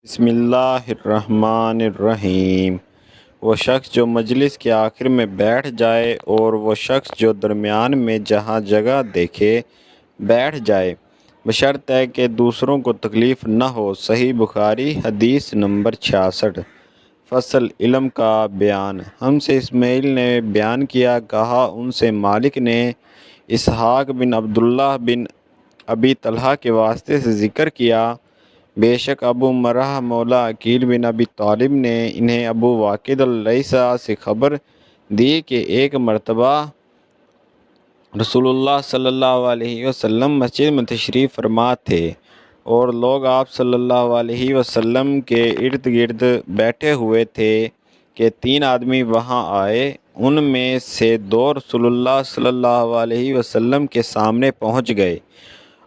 بسم اللہ الرحمن الرحیم۔ وہ شخص جو مجلس کے آخر میں بیٹھ جائے اور وہ شخص جو درمیان میں جہاں جگہ دیکھے بیٹھ جائے، بشرط ہے کہ دوسروں کو تکلیف نہ ہو۔ صحیح بخاری حدیث نمبر 66۔ فصل علم کا بیان۔ ہم سے اسماعیل نے بیان کیا، کہا ان سے مالک نے اسحاق بن عبداللہ بن ابی طلحہ کے واسطے سے ذکر کیا، بے شک ابو مرہ مولا عقیل بن ابی طالب نے انہیں ابو واقد اللیثی سے خبر دی کہ ایک مرتبہ رسول اللہ صلی اللہ علیہ وسلم مسجد میں تشریف فرما تھے اور لوگ آپ صلی اللہ علیہ وسلم کے ارد گرد بیٹھے ہوئے تھے کہ تین آدمی وہاں آئے۔ ان میں سے دو رسول اللہ صلی اللہ علیہ وسلم کے سامنے پہنچ گئے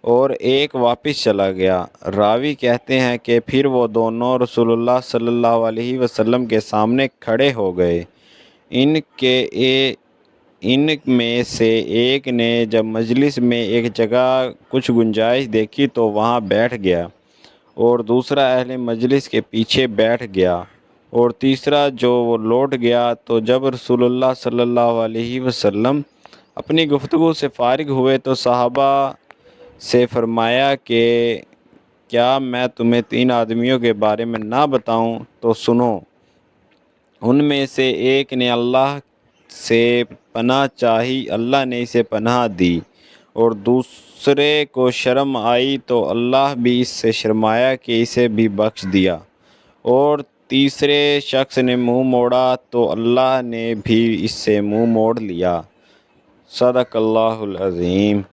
اور ایک واپس چلا گیا۔ راوی کہتے ہیں کہ پھر وہ دونوں رسول اللہ صلی اللہ علیہ وسلم کے سامنے کھڑے ہو گئے۔ ان میں سے ایک نے جب مجلس میں ایک جگہ کچھ گنجائش دیکھی تو وہاں بیٹھ گیا، اور دوسرا اہل مجلس کے پیچھے بیٹھ گیا، اور تیسرا جو وہ لوٹ گیا۔ تو جب رسول اللہ صلی اللہ علیہ وسلم اپنی گفتگو سے فارغ ہوئے تو صحابہ سے فرمایا کہ کیا میں تمہیں تین آدمیوں کے بارے میں نہ بتاؤں؟ تو سنو۔ ان میں سے ایک نے اللہ سے پناہ چاہی، اللہ نے اسے پناہ دی، اور دوسرے کو شرم آئی تو اللہ بھی اس سے شرمایا کہ اسے بھی بخش دیا، اور تیسرے شخص نے منہ موڑا تو اللہ نے بھی اس سے منہ موڑ لیا۔ صدق اللہ العظیم۔